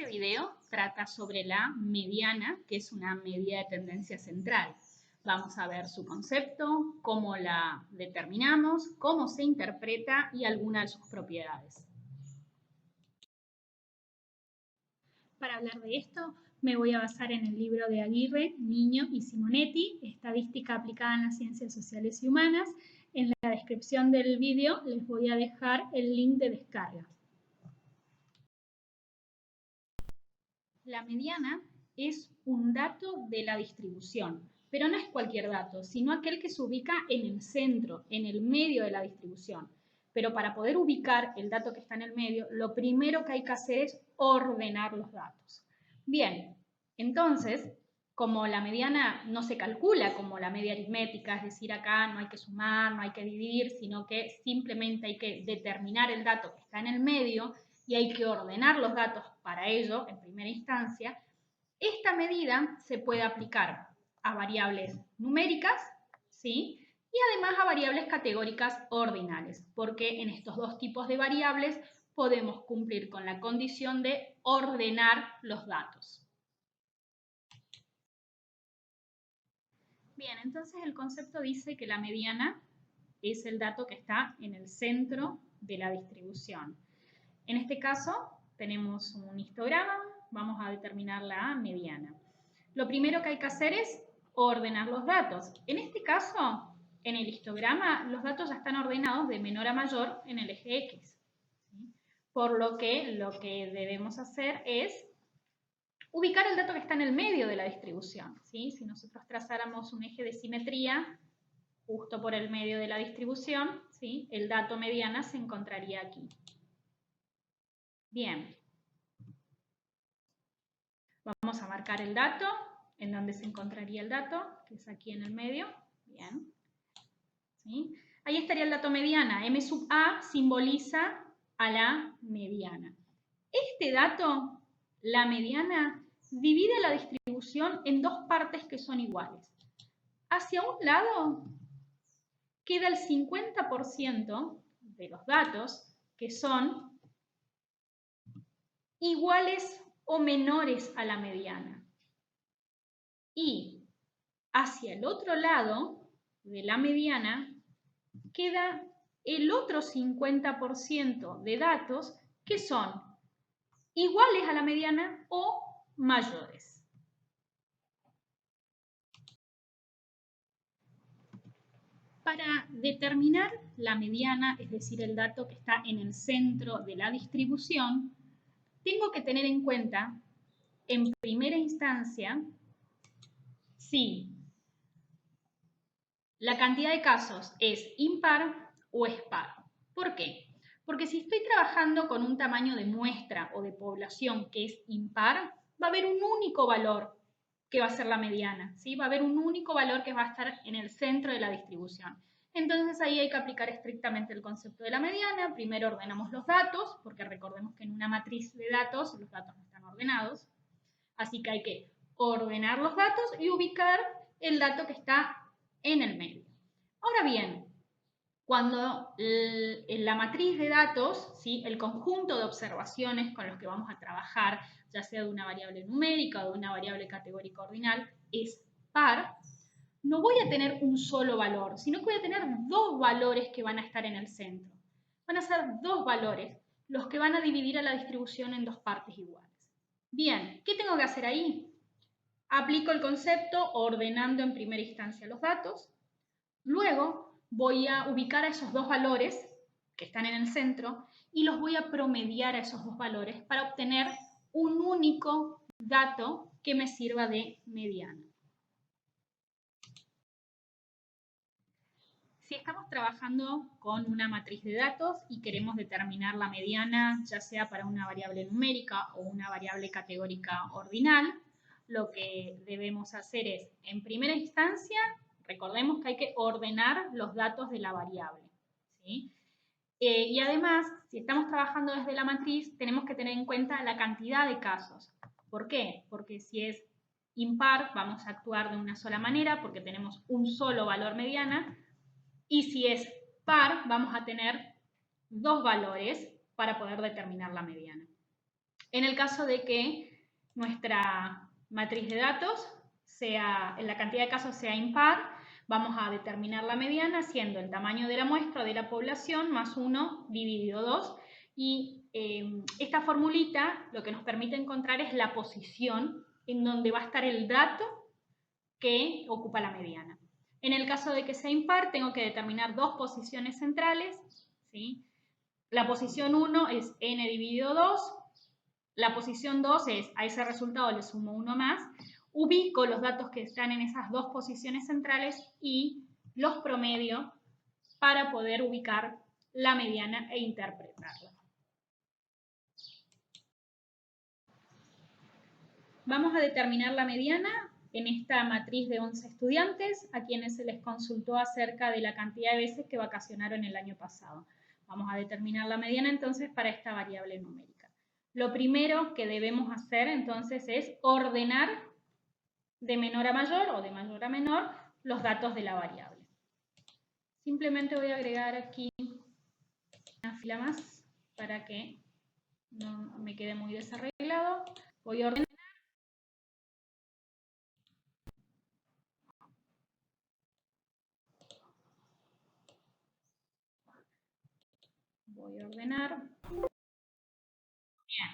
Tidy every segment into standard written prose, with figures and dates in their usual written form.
Este video trata sobre la mediana, que es una medida de tendencia central. Vamos a ver su concepto, cómo la determinamos, cómo se interpreta y algunas de sus propiedades. Para hablar de esto, me voy a basar en el libro de Aguirre, Niño y Simonetti, Estadística aplicada en las ciencias sociales y humanas. En la descripción del video les voy a dejar el link de descarga. La mediana es un dato de la distribución, pero no es cualquier dato, sino aquel que se ubica en el centro, en el medio de la distribución. Pero para poder ubicar el dato que está en el medio, lo primero que hay que hacer es ordenar los datos. Bien, entonces, como la mediana no se calcula como la media aritmética, es decir, acá no hay que sumar, no hay que dividir, sino que simplemente hay que determinar el dato que está en el medio, y hay que ordenar los datos para ello en primera instancia, esta medida se puede aplicar a variables numéricas, ¿sí? Y además a variables categóricas ordinales, porque en estos dos tipos de variables podemos cumplir con la condición de ordenar los datos. Bien, entonces el concepto dice que la mediana es el dato que está en el centro de la distribución. En este caso, tenemos un histograma, vamos a determinar la mediana. Lo primero que hay que hacer es ordenar los datos. En este caso, en el histograma, los datos ya están ordenados de menor a mayor en el eje X. Por lo que debemos hacer es ubicar el dato que está en el medio de la distribución. ¿Sí? Si nosotros trazáramos un eje de simetría justo por el medio de la distribución, ¿sí? El dato mediana se encontraría aquí. Bien, vamos a marcar el dato, en donde se encontraría el dato, que es aquí en el medio. Bien. ¿Sí? Ahí estaría el dato mediana. M sub A simboliza a la mediana. Este dato, la mediana, divide la distribución en dos partes que son iguales. Hacia un lado queda el 50% de los datos que son iguales o menores a la mediana. Y hacia el otro lado de la mediana queda el otro 50% de datos que son iguales a la mediana o mayores. Para determinar la mediana, es decir, el dato que está en el centro de la distribución, tengo que tener en cuenta, en primera instancia, si la cantidad de casos es impar o es par. ¿Por qué? Porque si estoy trabajando con un tamaño de muestra o de población que es impar, va a haber un único valor que va a ser la mediana, ¿sí? Va a haber un único valor que va a estar en el centro de la distribución. Entonces ahí hay que aplicar estrictamente el concepto de la mediana. Primero ordenamos los datos, porque recordemos que en una matriz de datos los datos no están ordenados. Así que hay que ordenar los datos y ubicar el dato que está en el medio. Ahora bien, cuando en la matriz de datos, ¿sí? El conjunto de observaciones con los que vamos a trabajar, ya sea de una variable numérica o de una variable categórica ordinal, es par, no voy a tener un solo valor, sino que voy a tener dos valores que van a estar en el centro. Van a ser dos valores los que van a dividir a la distribución en dos partes iguales. Bien, ¿qué tengo que hacer ahí? Aplico el concepto ordenando en primera instancia los datos. Luego voy a ubicar a esos dos valores que están en el centro y los voy a promediar a esos dos valores para obtener un único dato que me sirva de mediana. Si estamos trabajando con una matriz de datos y queremos determinar la mediana, ya sea para una variable numérica o una variable categórica ordinal, lo que debemos hacer es, en primera instancia, recordemos que hay que ordenar los datos de la variable, ¿sí? Y además, si estamos trabajando desde la matriz, tenemos que tener en cuenta la cantidad de casos. ¿Por qué? Porque si es impar, vamos a actuar de una sola manera, porque tenemos un solo valor mediana, y si es par, vamos a tener dos valores para poder determinar la mediana. En el caso de que nuestra matriz de datos la cantidad de casos sea impar, vamos a determinar la mediana siendo el tamaño de la muestra o de la población más 1 dividido 2. Y esta formulita lo que nos permite encontrar es la posición en donde va a estar el dato que ocupa la mediana. En el caso de que sea impar, tengo que determinar dos posiciones centrales, ¿sí? La posición 1 es n dividido 2. La posición 2 es, a ese resultado le sumo 1 más. Ubico los datos que están en esas dos posiciones centrales y los promedio para poder ubicar la mediana e interpretarla. Vamos a determinar la mediana en esta matriz de 11 estudiantes a quienes se les consultó acerca de la cantidad de veces que vacacionaron el año pasado. Vamos a determinar la mediana entonces para esta variable numérica. Lo primero que debemos hacer entonces es ordenar de menor a mayor o de mayor a menor los datos de la variable. Simplemente voy a agregar aquí una fila más para que no me quede muy desarreglado. Voy a ordenar. Voy a ordenar. Bien.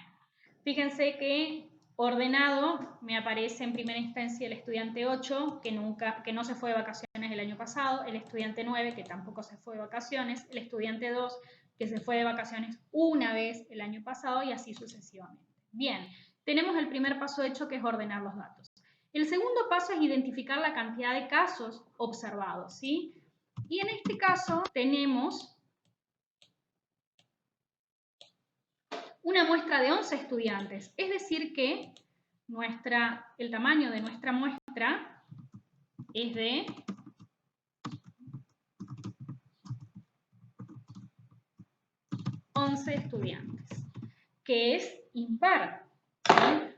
Fíjense que ordenado me aparece en primera instancia el estudiante 8, que no se fue de vacaciones el año pasado, el estudiante 9, que tampoco se fue de vacaciones, el estudiante 2, que se fue de vacaciones una vez el año pasado y así sucesivamente. Bien, tenemos el primer paso hecho, que es ordenar los datos. El segundo paso es identificar la cantidad de casos observados, ¿sí? Y en este caso tenemos una muestra de 11 estudiantes, es decir que el tamaño de nuestra muestra es de 11 estudiantes, que es impar.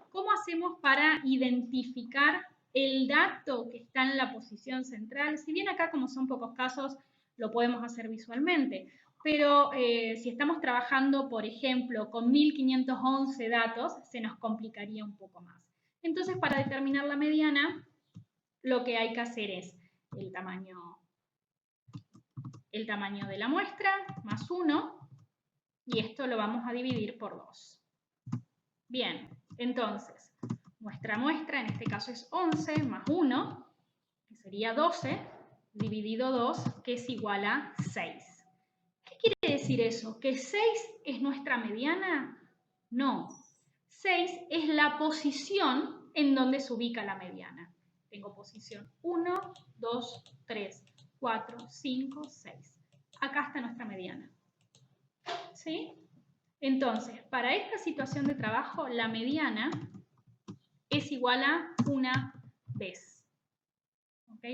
¿Cómo hacemos para identificar el dato que está en la posición central? Si bien acá, como son pocos casos, lo podemos hacer visualmente, pero si estamos trabajando, por ejemplo, con 1511 datos, se nos complicaría un poco más. Entonces, para determinar la mediana, lo que hay que hacer es el tamaño de la muestra más 1, y esto lo vamos a dividir por 2. Bien, entonces, nuestra muestra en este caso es 11 más 1, que sería 12, dividido 2, que es igual a 6. ¿Qué quiere decir eso? ¿Que 6 es nuestra mediana? No. 6 es la posición en donde se ubica la mediana. Tengo posición 1, 2, 3, 4, 5, 6. Acá está nuestra mediana. ¿Sí? Entonces, para esta situación de trabajo, la mediana es igual a una vez. ¿Ok?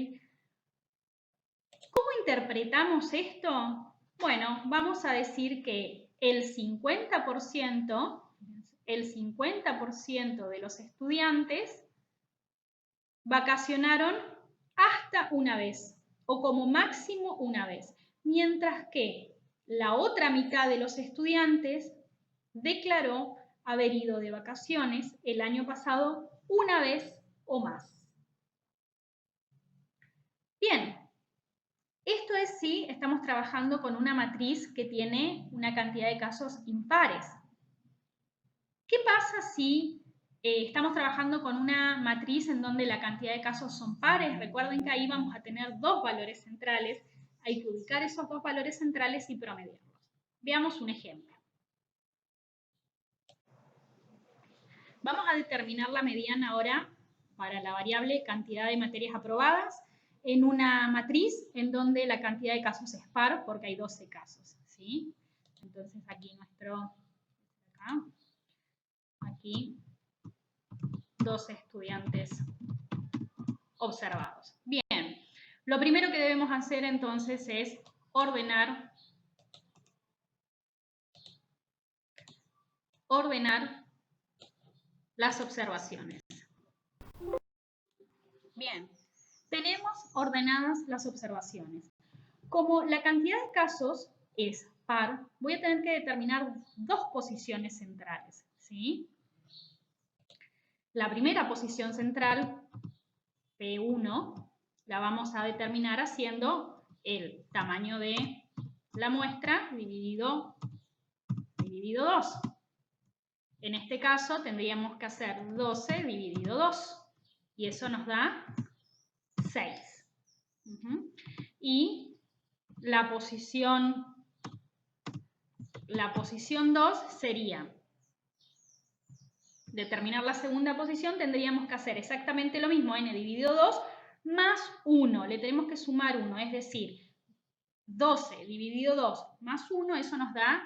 ¿Cómo interpretamos esto? Bueno, vamos a decir que el 50% de los estudiantes vacacionaron hasta una vez, o como máximo una vez, mientras que la otra mitad de los estudiantes declaró haber ido de vacaciones el año pasado una vez o más. Bien, esto es si estamos trabajando con una matriz que tiene una cantidad de casos impares. ¿Qué pasa si estamos trabajando con una matriz en donde la cantidad de casos son pares? Recuerden que ahí vamos a tener dos valores centrales. Hay que ubicar esos dos valores centrales y promediarlos. Veamos un ejemplo. Vamos a determinar la mediana ahora para la variable cantidad de materias aprobadas en una matriz en donde la cantidad de casos es par porque hay 12 casos, ¿sí? Entonces aquí aquí 12 estudiantes observados. Bien, lo primero que debemos hacer entonces es ordenar las observaciones. Bien, tenemos ordenadas las observaciones. Como la cantidad de casos es par, voy a tener que determinar dos posiciones centrales, ¿sí? La primera posición central, P1, la vamos a determinar haciendo el tamaño de la muestra dividido 2. En este caso tendríamos que hacer 12 dividido 2 y eso nos da 6. Y la posición 2 sería determinar la segunda posición, tendríamos que hacer exactamente lo mismo, n dividido 2 más 1, le tenemos que sumar 1, es decir, 12 dividido 2 más 1, eso nos da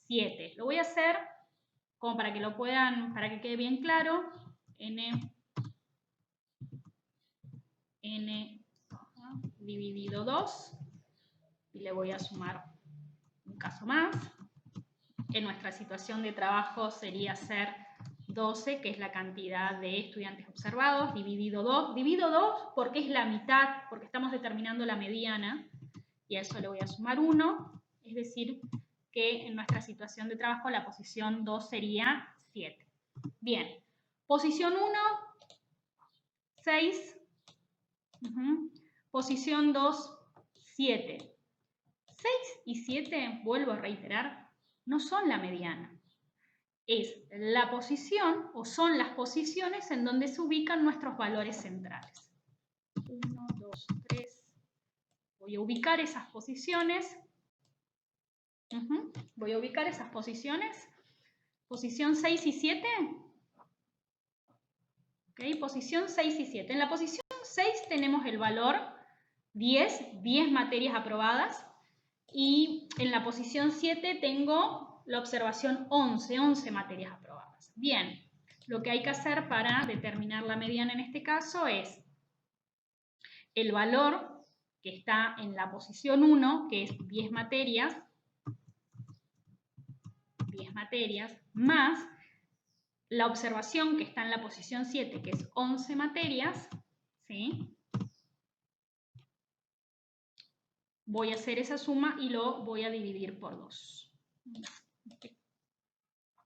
7. Lo voy a hacer como para que lo puedan, para que quede bien claro, n dividido 2, y le voy a sumar un caso más. En nuestra situación de trabajo sería ser 12, que es la cantidad de estudiantes observados, dividido 2. Divido 2 porque es la mitad, porque estamos determinando la mediana, y a eso le voy a sumar 1, es decir, que en nuestra situación de trabajo la posición 2 sería 7. Bien, posición 1, 6. Posición 2, 7. 6 y 7, vuelvo a reiterar, no son la mediana. Es la posición o son las posiciones en donde se ubican nuestros valores centrales. 1, 2, 3. Voy a ubicar esas posiciones. Voy a ubicar esas posiciones. Posición 6 y 7. ¿Okay? Posición 6 y 7. En la posición 6 tenemos el valor 10 materias aprobadas. Y en la posición 7 tengo la observación 11 materias aprobadas. Bien, lo que hay que hacer para determinar la mediana en este caso es el valor que está en la posición 1, que es 10 materias, más la observación que está en la posición 7, que es 11 materias, ¿sí? Voy a hacer esa suma y lo voy a dividir por 2.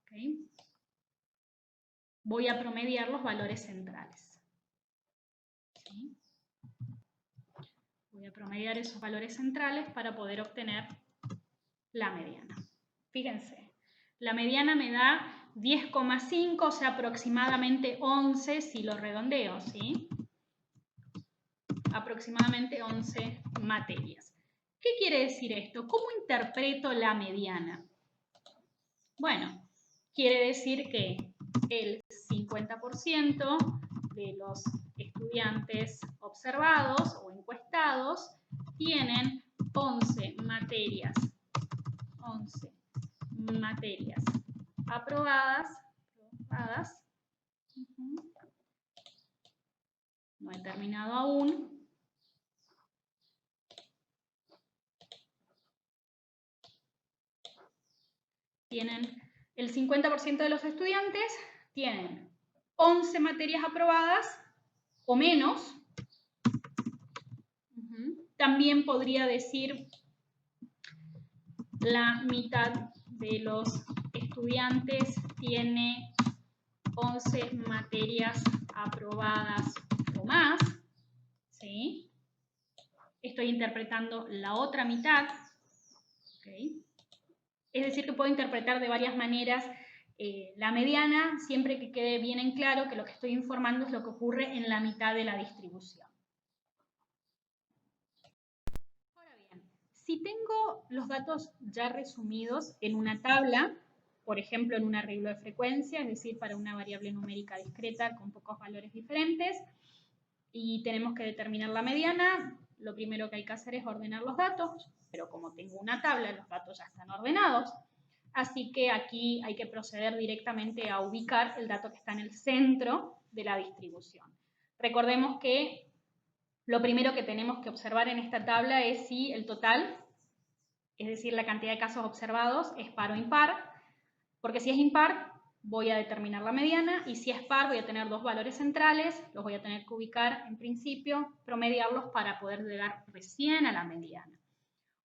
¿Okay? Voy a promediar los valores centrales. ¿Sí? Voy a promediar esos valores centrales para poder obtener la mediana. Fíjense, la mediana me da 10,5, o sea, aproximadamente 11 si lo redondeo, ¿sí? Aproximadamente 11 materias. ¿Qué quiere decir esto? ¿Cómo interpreto la mediana? Bueno, quiere decir que el 50% de los estudiantes observados o encuestados tienen 11 materias aprobadas. No he terminado aún. Tienen el 50% de los estudiantes tienen 11 materias aprobadas o menos. También podría decir la mitad de los estudiantes tiene 11 materias aprobadas o más, ¿sí? Estoy interpretando la otra mitad, ¿okay? Es decir, que puedo interpretar de varias maneras la mediana, siempre que quede bien en claro que lo que estoy informando es lo que ocurre en la mitad de la distribución. Ahora bien, si tengo los datos ya resumidos en una tabla, por ejemplo en un arreglo de frecuencia, es decir, para una variable numérica discreta con pocos valores diferentes, y tenemos que determinar la mediana, lo primero que hay que hacer es ordenar los datos, pero como tengo una tabla, los datos ya están ordenados, así que aquí hay que proceder directamente a ubicar el dato que está en el centro de la distribución. Recordemos que lo primero que tenemos que observar en esta tabla es si el total, es decir, la cantidad de casos observados, es par o impar, porque si es impar, voy a determinar la mediana, y si es par, voy a tener dos valores centrales, los voy a tener que ubicar en principio, promediarlos para poder llegar recién a la mediana.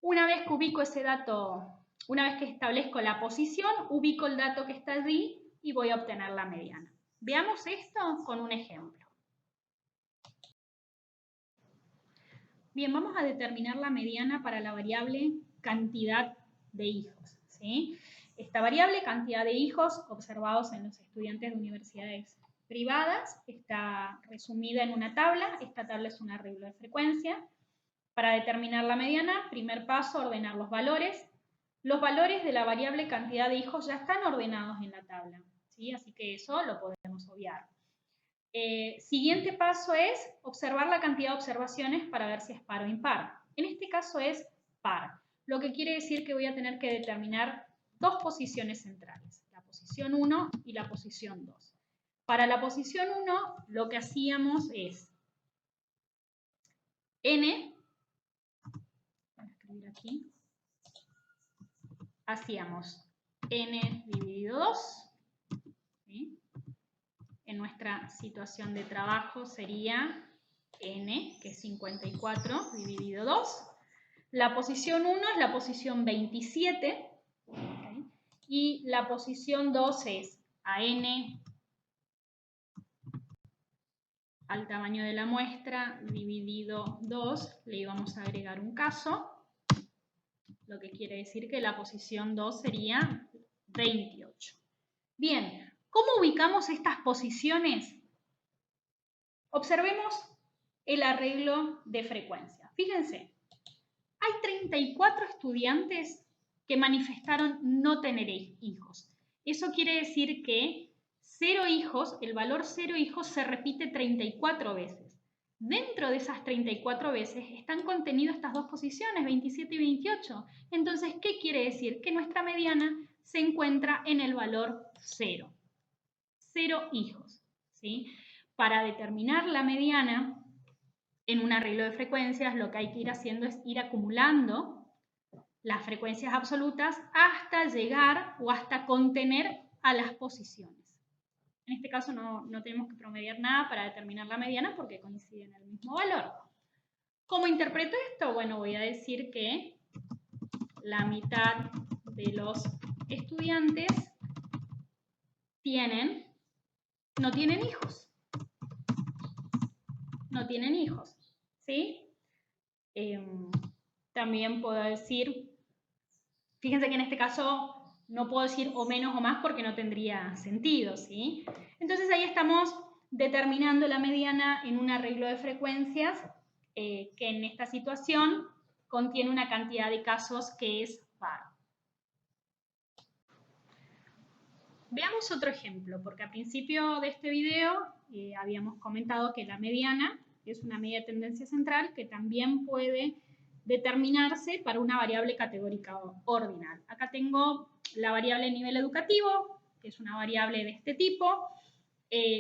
Una vez que ubico ese dato, una vez que establezco la posición, ubico el dato que está allí y voy a obtener la mediana. Veamos esto con un ejemplo. Bien, vamos a determinar la mediana para la variable cantidad de hijos, ¿sí? Esta variable, cantidad de hijos observados en los estudiantes de universidades privadas, está resumida en una tabla. Esta tabla es un arreglo de frecuencia. Para determinar la mediana, primer paso, ordenar los valores. Los valores de la variable cantidad de hijos ya están ordenados en la tabla, ¿sí? Así que eso lo podemos obviar. Siguiente paso es observar la cantidad de observaciones para ver si es par o impar. En este caso es par, lo que quiere decir que voy a tener que determinar dos posiciones centrales, la posición 1 y la posición 2. Para la posición 1, lo que hacíamos es n, voy a escribir aquí, hacíamos n dividido 2, ¿sí? En nuestra situación de trabajo sería n, que es 54, dividido 2. La posición 1 es la posición 27, ¿okay? Y la posición 2 es a n al tamaño de la muestra dividido 2, le íbamos a agregar un caso, lo que quiere decir que la posición 2 sería 28. Bien, ¿cómo ubicamos estas posiciones? Observemos el arreglo de frecuencia. Fíjense, hay 34 estudiantes que manifestaron no tener hijos. Eso quiere decir que 0 hijos, el valor 0 hijos se repite 34 veces. Dentro de esas 34 veces están contenidas estas dos posiciones, 27 y 28. Entonces, ¿qué quiere decir? Que nuestra mediana se encuentra en el valor 0. 0 hijos, ¿sí? Para determinar la mediana en un arreglo de frecuencias, lo que hay que ir haciendo es ir acumulando las frecuencias absolutas hasta llegar o hasta contener a las posiciones. En este caso no tenemos que promediar nada para determinar la mediana porque coinciden en el mismo valor. ¿Cómo interpreto esto? Bueno, voy a decir que la mitad de los estudiantes no tienen hijos. No tienen hijos, ¿sí? También puedo decir, fíjense que en este caso no puedo decir o menos o más porque no tendría sentido, ¿sí? Entonces ahí estamos determinando la mediana en un arreglo de frecuencias que en esta situación contiene una cantidad de casos que es par. Veamos otro ejemplo, porque al principio de este video habíamos comentado que la mediana es una media de tendencia central que también puede determinarse para una variable categórica ordinal. Acá tengo la variable nivel educativo, que es una variable de este tipo.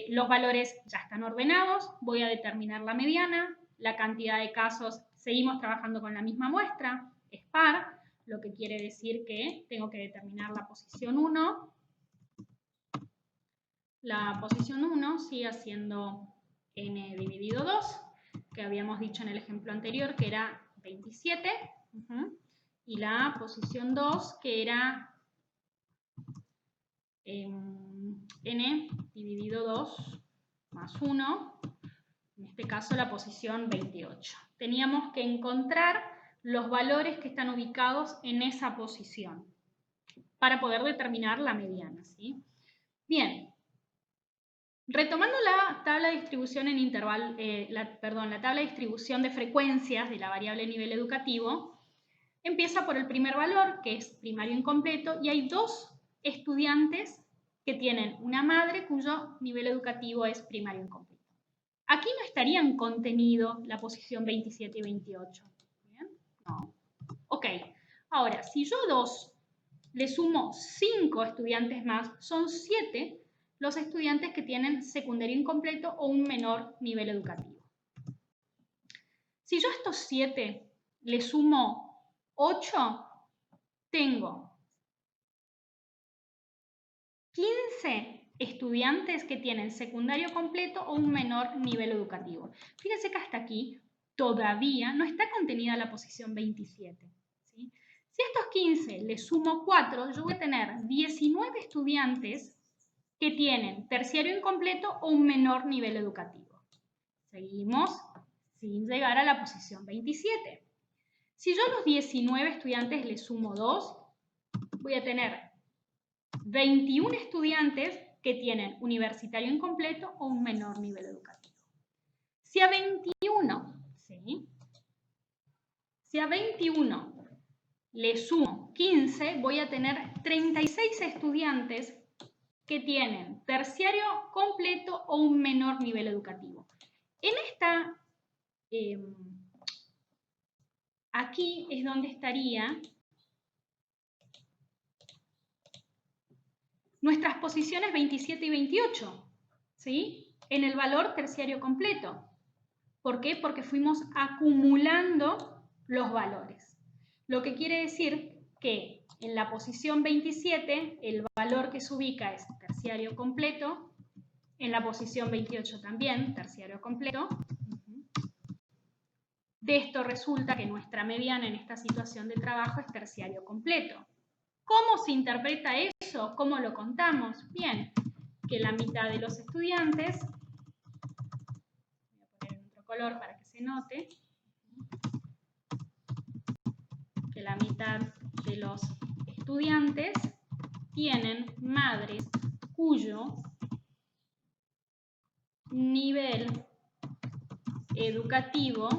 Los valores ya están ordenados, voy a determinar la mediana, la cantidad de casos, seguimos trabajando con la misma muestra, es par, lo que quiere decir que tengo que determinar la posición 1. La posición 1 sigue siendo n dividido 2, que habíamos dicho en el ejemplo anterior que era 27, y la posición 2 que era n dividido 2 más 1, en este caso la posición 28. Teníamos que encontrar los valores que están ubicados en esa posición para poder determinar la mediana, ¿sí? Bien. Retomando la tabla de distribución en intervalo, la tabla de distribución de frecuencias de la variable nivel educativo, empieza por el primer valor, que es primario incompleto, y hay dos estudiantes que tienen una madre cuyo nivel educativo es primario incompleto. Aquí no estarían contenido la posición 27 y 28. ¿Bien? No. Ok. Ahora, si yo 2 le sumo 5 estudiantes más, son 7 los estudiantes que tienen secundario incompleto o un menor nivel educativo. Si yo a estos 7 le sumo 8, tengo 15 estudiantes que tienen secundario completo o un menor nivel educativo. Fíjense que hasta aquí todavía no está contenida la posición 27. ¿Sí? Si a estos 15 le sumo 4, yo voy a tener 19 estudiantes que tienen terciario incompleto o un menor nivel educativo. Seguimos sin llegar a la posición 27. Si yo a los 19 estudiantes le sumo 2, voy a tener 21 estudiantes que tienen universitario incompleto o un menor nivel educativo. Si a 21, ¿sí? Si a 21 le sumo 15, voy a tener 36 estudiantes que tienen terciario completo o un menor nivel educativo. En esta, aquí es donde estaría nuestras posiciones 27 y 28, ¿sí? En el valor terciario completo. ¿Por qué? Porque fuimos acumulando los valores. Lo que quiere decir que en la posición 27 el valor que se ubica es terciario completo, en la posición 28 también, terciario completo. De esto resulta que nuestra mediana en esta situación de trabajo es terciario completo. ¿Cómo se interpreta eso? ¿Cómo lo contamos? Bien, que la mitad de los estudiantes, voy a poner en otro color para que se note, que la mitad de los estudiantes tienen madres cuyo nivel educativo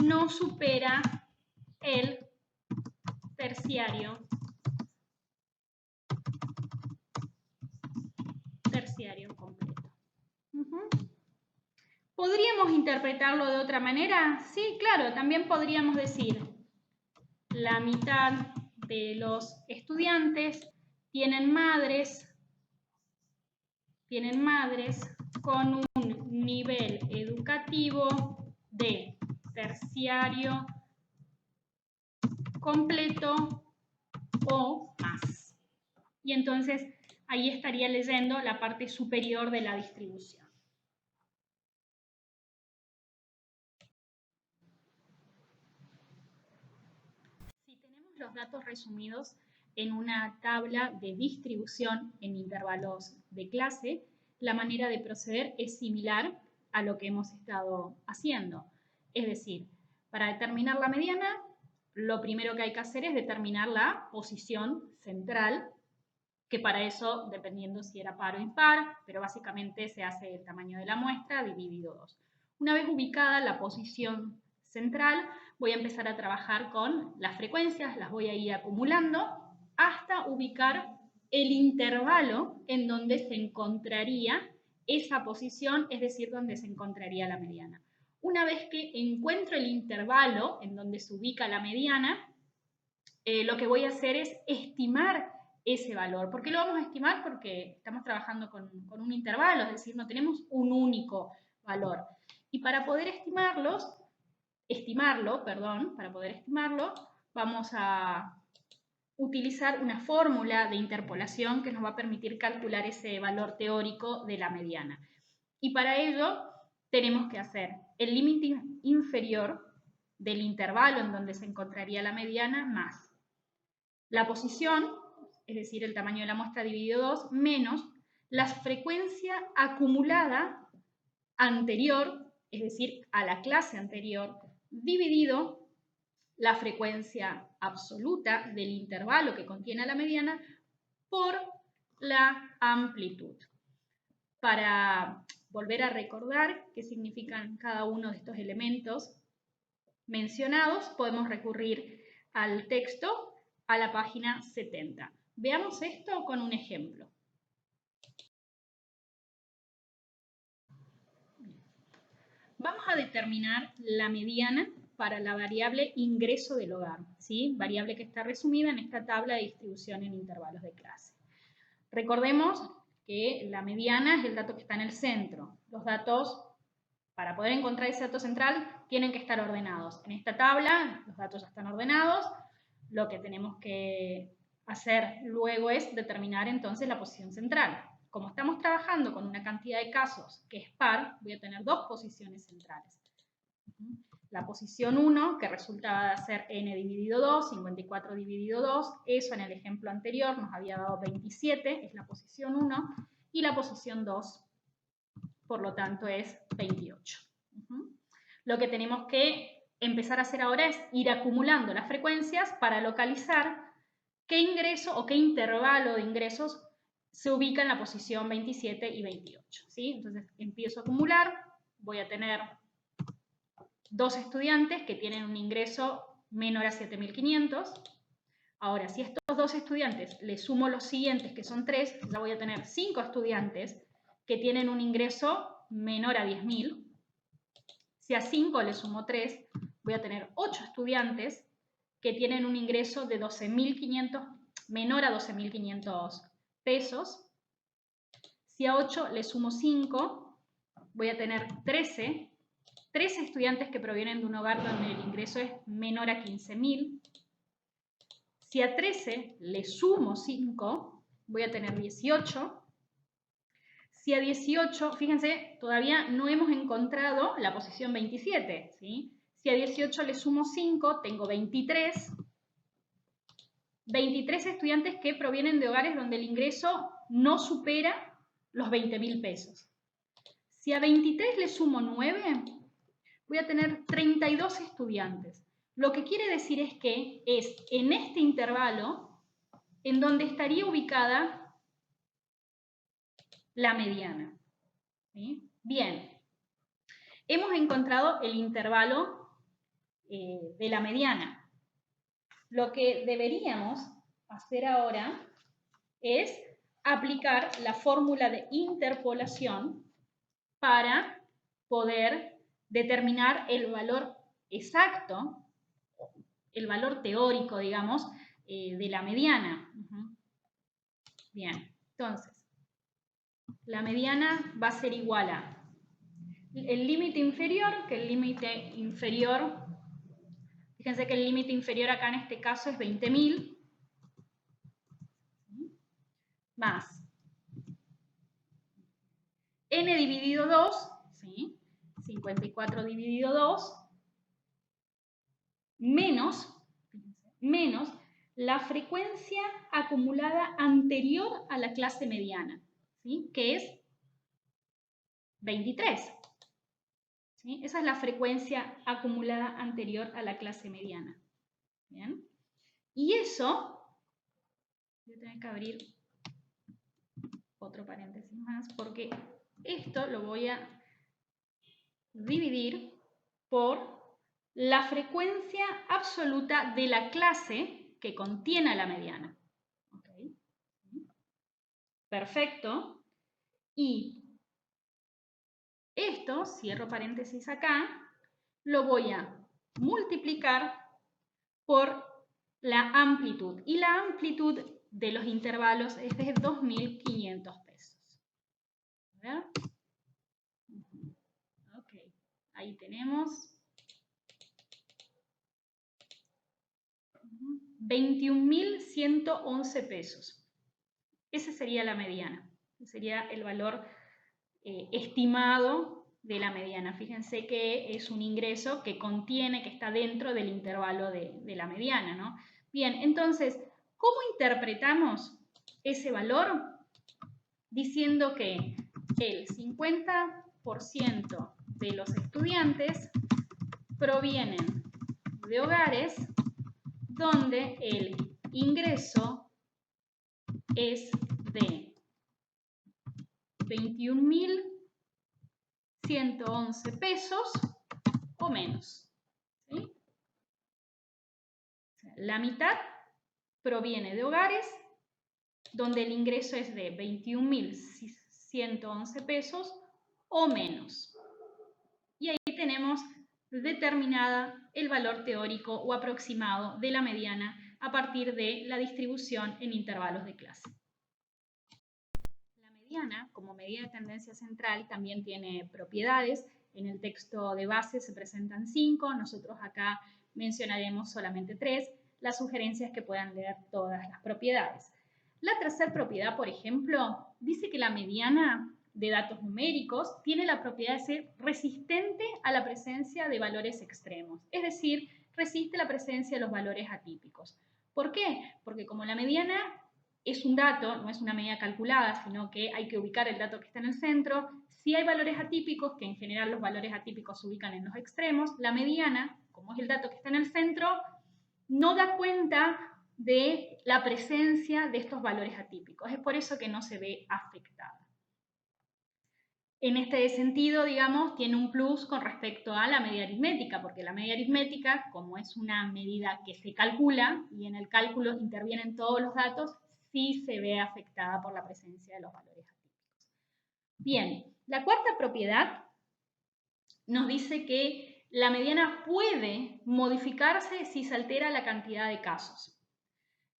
no supera el terciario completo. ¿Podríamos interpretarlo de otra manera? Sí, claro, también podríamos decir la mitad de los estudiantes tienen madres con un nivel educativo de terciario completo o más. Y entonces ahí estaría leyendo la parte superior de la distribución. Si tenemos los datos resumidos en una tabla de distribución en intervalos de clase, la manera de proceder es similar a lo que hemos estado haciendo. Es decir, para determinar la mediana, lo primero que hay que hacer es determinar la posición central, que para eso, dependiendo si era par o impar, pero básicamente se hace el tamaño de la muestra dividido 2. Una vez ubicada la posición central, voy a empezar a trabajar con las frecuencias, las voy a ir acumulando hasta ubicar el intervalo en donde se encontraría esa posición, es decir, donde se encontraría la mediana. Una vez que encuentro el intervalo en donde se ubica la mediana, lo que voy a hacer es estimar ese valor. ¿Por qué lo vamos a estimar? Porque estamos trabajando con un intervalo, es decir, no tenemos un único valor. Y para poder estimarlo, vamos a utilizar una fórmula de interpolación que nos va a permitir calcular ese valor teórico de la mediana. Y para ello tenemos que hacer el límite inferior del intervalo en donde se encontraría la mediana más la posición, es decir, el tamaño de la muestra dividido 2, menos la frecuencia acumulada anterior, es decir, a la clase anterior, dividido la frecuencia absoluta del intervalo que contiene la mediana por la amplitud. Para volver a recordar qué significan cada uno de estos elementos mencionados, podemos recurrir al texto a la página 70. Veamos esto con un ejemplo. Vamos a determinar la mediana para la variable ingreso del hogar, ¿sí? Variable que está resumida en esta tabla de distribución en intervalos de clase. Recordemos que la mediana es el dato que está en el centro. Los datos, para poder encontrar ese dato central, tienen que estar ordenados. En esta tabla los datos ya están ordenados. Lo que tenemos que hacer luego es determinar entonces la posición central. Como estamos trabajando con una cantidad de casos que es par, voy a tener dos posiciones centrales. La posición 1, que resultaba de ser n dividido 2, 54 dividido 2, eso en el ejemplo anterior nos había dado 27, es la posición 1, y la posición 2, por lo tanto, es 28. Lo que tenemos que empezar a hacer ahora es ir acumulando las frecuencias para localizar qué ingreso o qué intervalo de ingresos se ubica en la posición 27 y 28. ¿Sí? Entonces, empiezo a acumular, voy a tener 2 estudiantes que tienen un ingreso menor a 7.500. Ahora, si a estos 2 estudiantes les sumo los siguientes, que son 3, ya voy a tener 5 estudiantes que tienen un ingreso menor a 10.000. Si a 5 le sumo 3, voy a tener 8 estudiantes que tienen un ingreso de 12.500, menor a 12.500 pesos. Si a 8 le sumo 5, voy a tener 13 estudiantes que provienen de un hogar donde el ingreso es menor a 15.000. Si a 13 le sumo 5, voy a tener 18. Si a 18, fíjense, todavía no hemos encontrado la posición 27, ¿sí? Si a 18 le sumo 5, tengo 23. 23 estudiantes que provienen de hogares donde el ingreso no supera los 20.000 pesos. Si a 23 le sumo 9, voy a tener 32 estudiantes. Lo que quiere decir es que es en este intervalo en donde estaría ubicada la mediana. ¿Sí? Bien, hemos encontrado el intervalo de la mediana. Lo que deberíamos hacer ahora es aplicar la fórmula de interpolación para poder determinar el valor exacto, el valor teórico, digamos, de la mediana. Bien, entonces, la mediana va a ser igual a el límite inferior, que el límite inferior, fíjense que el límite inferior acá en este caso es 20.000, más n dividido 2, ¿sí? 54 dividido 2, menos la frecuencia acumulada anterior a la clase mediana, ¿sí? Que es 23. ¿Sí? Esa es la frecuencia acumulada anterior a la clase mediana. ¿Bien? Y eso, voy a tener que abrir otro paréntesis más, porque esto lo voy a dividir por la frecuencia absoluta de la clase que contiene a la mediana. ¿Okay? Perfecto. Y esto, cierro paréntesis acá, lo voy a multiplicar por la amplitud. Y la amplitud de los intervalos es de 2.500 pesos. A ver. Ok, ahí tenemos 21.111 pesos. Esa sería la mediana. Sería el valor estimado de la mediana. Fíjense que es un ingreso que contiene, que está dentro del intervalo de la mediana, ¿no? Bien, entonces, ¿cómo interpretamos ese valor? Diciendo que el 50% de los estudiantes provienen de hogares donde el ingreso es de 21.111 pesos o menos. ¿Sí? La mitad proviene de hogares donde el ingreso es de 21.111 pesos o menos. Y ahí tenemos determinada el valor teórico o aproximado de la mediana a partir de la distribución en intervalos de clase. La mediana, como medida de tendencia central, también tiene propiedades. En el texto de base se presentan 5, nosotros acá mencionaremos solamente 3. La sugerencia es que puedan leer todas las propiedades. La tercera propiedad, por ejemplo, dice que la mediana de datos numéricos tiene la propiedad de ser resistente a la presencia de valores extremos, es decir, resiste la presencia de los valores atípicos. ¿Por qué? Porque como la mediana es un dato, no es una medida calculada, sino que hay que ubicar el dato que está en el centro, si hay valores atípicos, que en general los valores atípicos se ubican en los extremos, la mediana, como es el dato que está en el centro, no da cuenta de la presencia de estos valores atípicos. Es por eso que no se ve afectada. En este sentido, digamos, tiene un plus con respecto a la media aritmética, porque la media aritmética, como es una medida que se calcula y en el cálculo intervienen todos los datos, sí se ve afectada por la presencia de los valores atípicos. Bien, la cuarta propiedad nos dice que la mediana puede modificarse si se altera la cantidad de casos.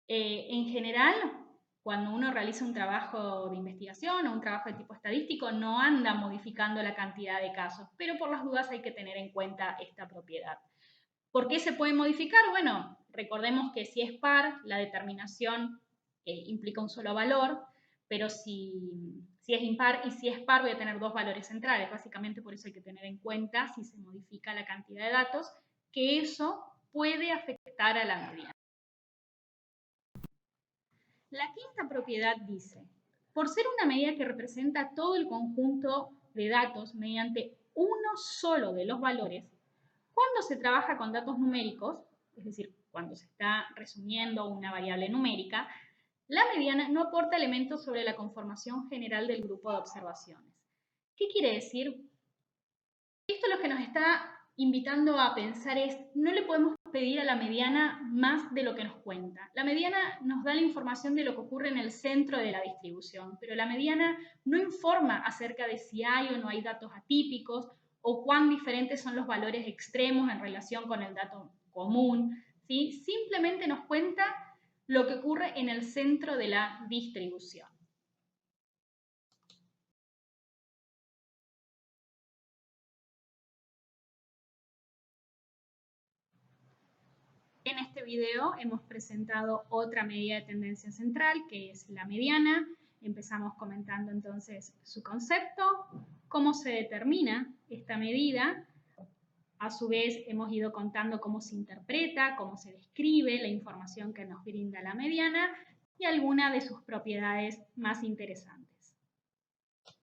En general, cuando uno realiza un trabajo de investigación o un trabajo de tipo estadístico, no anda modificando la cantidad de casos, pero por las dudas hay que tener en cuenta esta propiedad. ¿Por qué se puede modificar? Bueno, recordemos que si es par, la determinación implica un solo valor, pero si es impar y si es par voy a tener dos valores centrales. Básicamente por eso hay que tener en cuenta, si se modifica la cantidad de datos, que eso puede afectar a la mediana. La quinta propiedad dice, por ser una medida que representa todo el conjunto de datos mediante uno solo de los valores, cuando se trabaja con datos numéricos, es decir, cuando se está resumiendo una variable numérica, la mediana no aporta elementos sobre la conformación general del grupo de observaciones. ¿Qué quiere decir? Esto lo que nos está invitando a pensar es, no le podemos pedir a la mediana más de lo que nos cuenta. La mediana nos da la información de lo que ocurre en el centro de la distribución, pero la mediana no informa acerca de si hay o no hay datos atípicos o cuán diferentes son los valores extremos en relación con el dato común, ¿sí? Simplemente nos cuenta lo que ocurre en el centro de la distribución. En este video hemos presentado otra medida de tendencia central, que es la mediana. Empezamos comentando entonces su concepto, cómo se determina esta medida. A su vez hemos ido contando cómo se interpreta, cómo se describe la información que nos brinda la mediana y algunas de sus propiedades más interesantes.